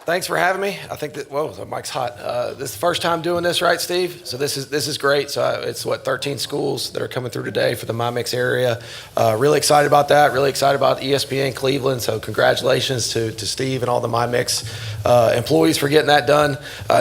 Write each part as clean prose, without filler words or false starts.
Thanks for having me. I think that, whoa, the mic's hot. This is the first time doing this, right, Steve? So this is great. So it's 13 schools that are coming through today for the MyMix area. Really excited about that. Really excited about ESPN Cleveland. So congratulations to Steve and all the MyMix employees for getting that done.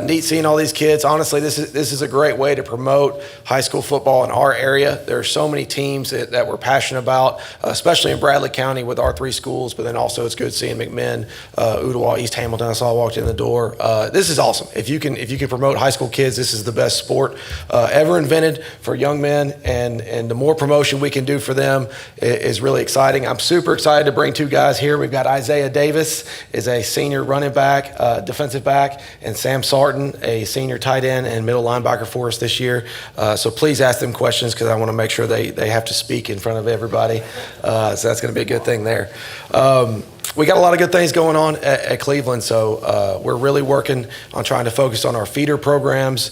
Neat seeing all these kids. Honestly, this is a great way to promote high school football in our area. There are so many teams that we're passionate about, especially in Bradley County with our 3 schools. But then also it's good seeing McMinn, Ooltewah, East Hamilton. I saw walked in the door. This is awesome. If you can promote high school kids, this is the best sport ever invented for young men, and the more promotion we can do for them is really exciting. I'm super excited to bring 2 guys here. We've got Isaiah Davis, is a senior running back, defensive back, and Sam Sarton, a senior tight end and middle linebacker for us this year. So please ask them questions because I want to make sure they have to speak in front of everybody. So that's going to be a good thing there. We got a lot of good things going on at Cleveland, so we're really working on trying to focus on our feeder programs,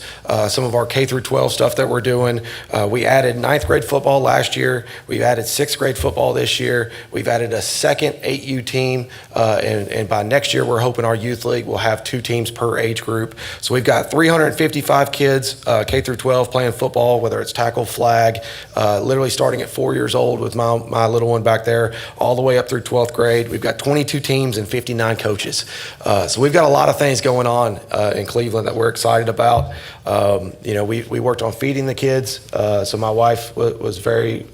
some of our K through 12 stuff that we're doing. We added 9th grade football last year. We've added 6th grade football this year. We've added a second 8U team, and by next year we're hoping our youth league will have 2 teams per age group. So we've got 355 kids, K through 12, playing football, whether it's tackle, flag, literally starting at 4 years old with my little one back there, all the way up through 12th grade. We've got 22 teams and 59 coaches. So we've got a lot of things going on in Cleveland that we're excited about. We worked on feeding the kids. So my wife was very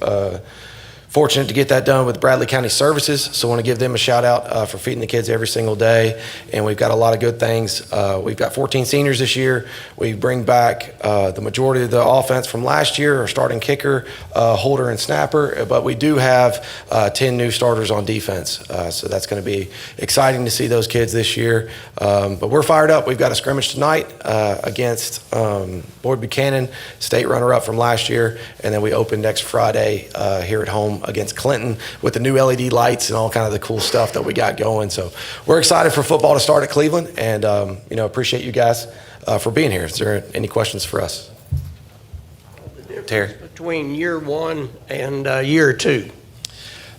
fortunate to get that done with Bradley County Services, so I want to give them a shout out for feeding the kids every single day. And we've got a lot of good things. We've got 14 seniors this year. We bring back the majority of the offense from last year, our starting kicker, holder, and snapper. But we do have 10 new starters on defense, so that's going to be exciting to see those kids this year. But we're fired up. We've got a scrimmage tonight against Boyd Buchanan, state runner-up from last year, and then we open next Friday here at home against Clinton with the new LED lights and all kind of the cool stuff that we got going. So we're excited for football to start at Cleveland, and appreciate you guys for being here. Is there any questions for us? Terry? Between year 1 and year 2.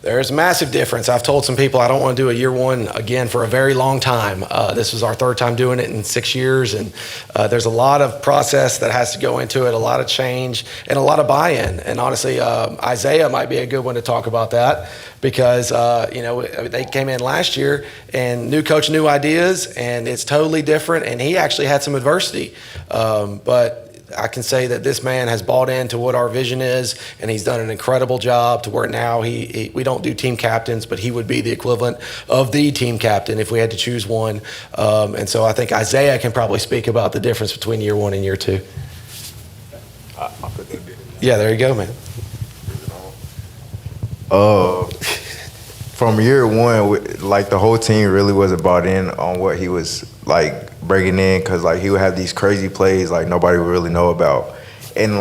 There's a massive difference. I've told some people I don't want to do a year 1 again for a very long time. This was our 3rd time doing it in 6 years, and there's a lot of process that has to go into it, a lot of change, and a lot of buy-in. And honestly, Isaiah might be a good one to talk about that because, they came in last year and new coach, new ideas, and it's totally different, and he actually had some adversity. But I can say that this man has bought into what our vision is, and he's done an incredible job to where now we don't do team captains, but he would be the equivalent of the team captain if we had to choose one. And so I think Isaiah can probably speak about the difference between year 1 and year 2. Yeah, there you go, man. From year 1, like the whole team really wasn't bought in on what he was like bringing in, because like he would have these crazy plays like nobody would really know about, and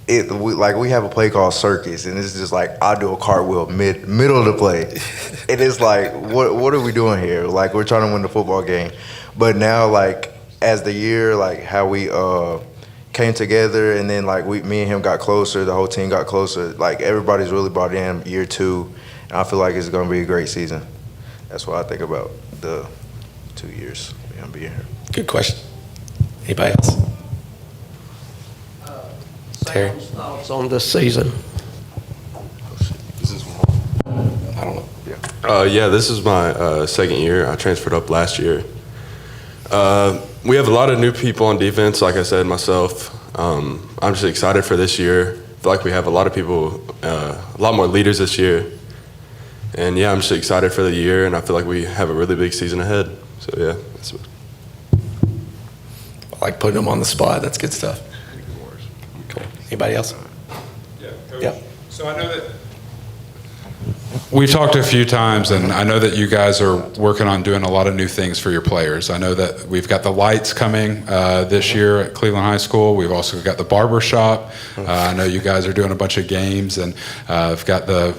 we have a play called circus, and it's just like I'll do a cartwheel middle of the play, and it's like what are we doing here? Like we're trying to win the football game, but now like as the year like how we came together, and then like me and him got closer, the whole team got closer. Like everybody's really bought in year 2, and I feel like it's going to be a great season. That's what I think about the 2 years I'm being here. Good question. Anybody else? Terry? Sam's thoughts on this season. Is this one? I don't know. Yeah, this is my 2nd year. I transferred up last year. We have a lot of new people on defense, like I said, myself. I'm just excited for this year. I feel like we have a lot of people, a lot more leaders this year. And yeah, I'm just excited for the year, and I feel like we have a really big season ahead. So yeah, that's what. I like putting them on the spot. That's good stuff. Cool. Anybody else? Yeah, Coach. Yeah. So I know that we've talked a few times, and I know that you guys are working on doing a lot of new things for your players. I know that we've got the lights coming this year at Cleveland High School. We've also got the barber shop. I know you guys are doing a bunch of games, and I've got the,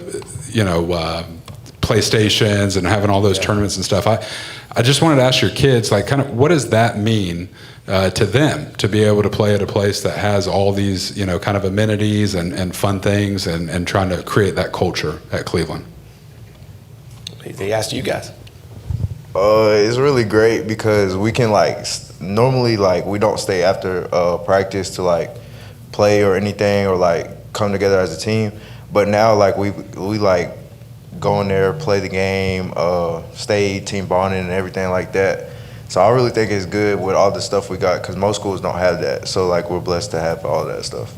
PlayStations and having all those tournaments and stuff. I just wanted to ask your kids, like, kind of, what does that mean to them to be able to play at a place that has all these, kind of amenities and fun things and trying to create that culture at Cleveland? He asked you guys. It's really great because we can normally we don't stay after practice to play or anything or come together as a team. But now we go in there, play the game, stay team bonding and everything like that. So I really think it's good with all the stuff we got because most schools don't have that. So we're blessed to have all that stuff.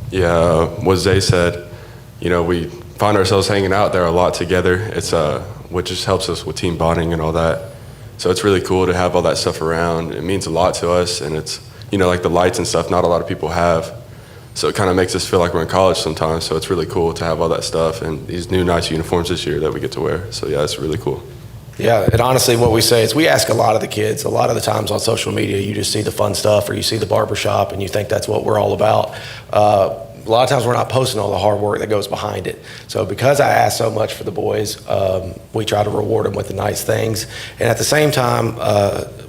Yeah, what Zay said, we find ourselves hanging out there a lot together. It's which just helps us with team bonding and all that. So it's really cool to have all that stuff around. It means a lot to us, and it's the lights and stuff. Not a lot of people have, so it kind of makes us feel like we're in college sometimes. So it's really cool to have all that stuff and these new nice uniforms this year that we get to wear. So yeah, it's really cool. Yeah, and honestly, what we say is we ask a lot of the kids. A lot of the times on social media, you just see the fun stuff or you see the barbershop and you think that's what we're all about. A lot of times we're not posting all the hard work that goes behind it. So because I ask so much for the boys, we try to reward them with the nice things. And at the same time,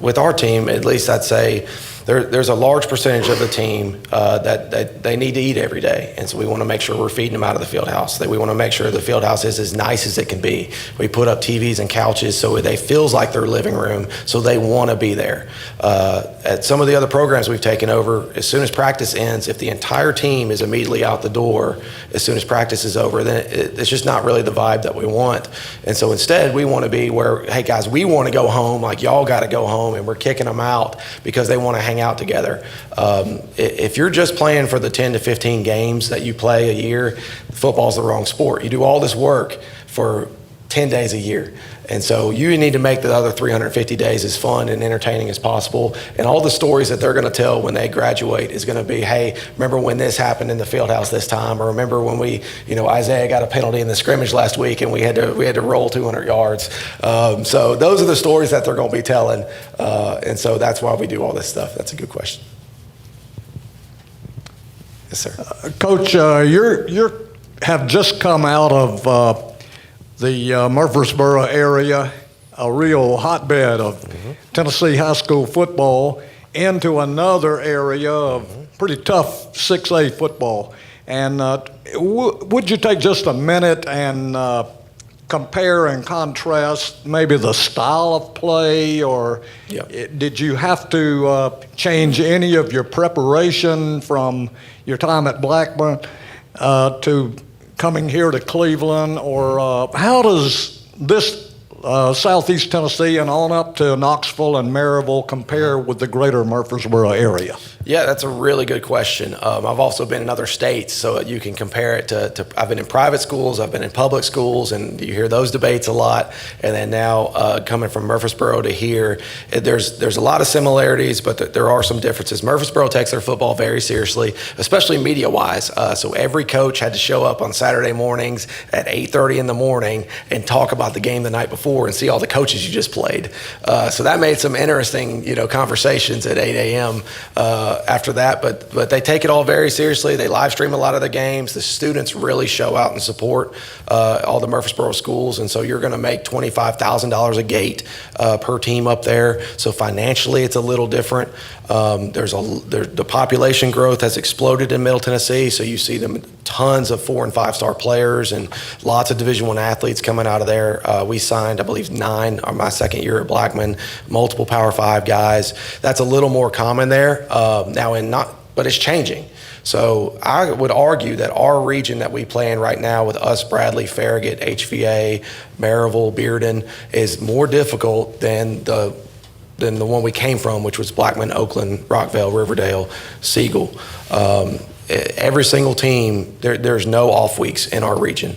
with our team, at least I'd say there's a large percentage of the team that they need to eat every day. And so we want to make sure we're feeding them out of the field house. That we want to make sure the field house is as nice as it can be. We put up TVs and couches so it feels like their living room, so they want to be there. At some of the other programs we've taken over, as soon as practice ends, if the entire team is immediately out the door as soon as practice is over, then it's just not really the vibe that we want. And so instead, we want to be where, hey guys, we want to go home, like y'all got to go home, and we're kicking them out because they want to hang out together. If you're just playing for the 10 to 15 games that you play a year, football's the wrong sport. You do all this work for 10 days a year. And so you need to make the other 350 days as fun and entertaining as possible. And all the stories that they're going to tell when they graduate is going to be, hey, remember when this happened in the field house this time? Or remember when Isaiah got a penalty in the scrimmage last week and we had to roll 200 yards. So those are the stories that they're going to be telling. And so that's why we do all this stuff. That's a good question. Yes, sir. Coach, you have just come out of the Murfreesboro area, a real hotbed of Tennessee high school football, into another area of pretty tough 6A football. And would you take just a minute and compare and contrast maybe the style of play, or did you have to change any of your preparation from your time at Blackburn to coming here to Cleveland, or how does this Southeast Tennessee and on up to Knoxville and Maryville compare with the greater Murfreesboro area? Yeah, that's a really good question. I've also been in other states, so you can compare it to I've been in private schools, I've been in public schools, and you hear those debates a lot. And then now coming from Murfreesboro to here, there's a lot of similarities, but there are some differences. Murfreesboro takes their football very seriously, especially media-wise. So every coach had to show up on Saturday mornings at 8:30 in the morning and talk about the game the night before and see all the coaches you just played. So that made some interesting, conversations at 8 a.m. After that, but they take it all very seriously. They live stream a lot of the games. The students really show out and support all the Murfreesboro schools, and so you're going to make $25,000 a gate per team up there. So financially, it's a little different. The population growth has exploded in Middle Tennessee, so you see them tons of 4- and 5-star players and lots of Division I athletes coming out of there. We signed, I believe, 9 on my second year at Blackman, multiple Power 5 guys. That's a little more common there but it's changing. So I would argue that our region that we play in right now with us, Bradley, Farragut, HVA, Maryville, Bearden, is more difficult than the one we came from, which was Blackman, Oakland, Rockville, Riverdale, Siegel. Every single team, there's no off weeks in our region.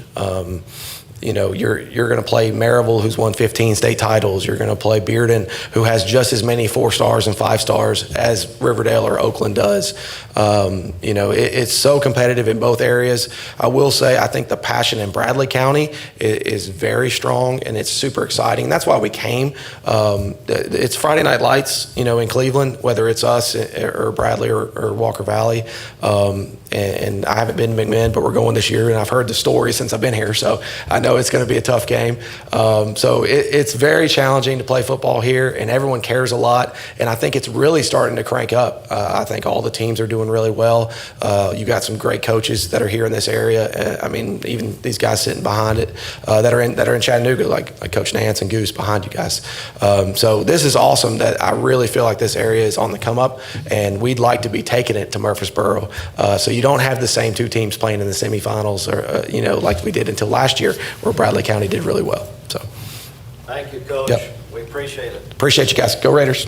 You're going to play Maryville, who's won 15 state titles. You're going to play Bearden, who has just as many 4 stars and 5 stars as Riverdale or Oakland does. It's so competitive in both areas. I will say I think the passion in Bradley County is very strong, and it's super exciting. That's why we came. It's Friday Night Lights, in Cleveland, whether it's us or Bradley or Walker Valley. And I haven't been to McMinn, but we're going this year, and I've heard the story since I've been here, so I know it's going to be a tough game. So it's very challenging to play football here, and everyone cares a lot. And I think it's really starting to crank up. I think all the teams are doing really well. You got some great coaches that are here in this area. I mean, even these guys sitting behind it that are in Chattanooga, like Coach Nance and Goose behind you guys. So this is awesome. That I really feel like this area is on the come up, and we'd like to be taking it to Murfreesboro. So you don't have the same two teams playing in the semifinals, or like we did until last year, where Bradley County did really well. So Thank you, Coach. Yep. We appreciate it. appreciate you guys. Go Raiders.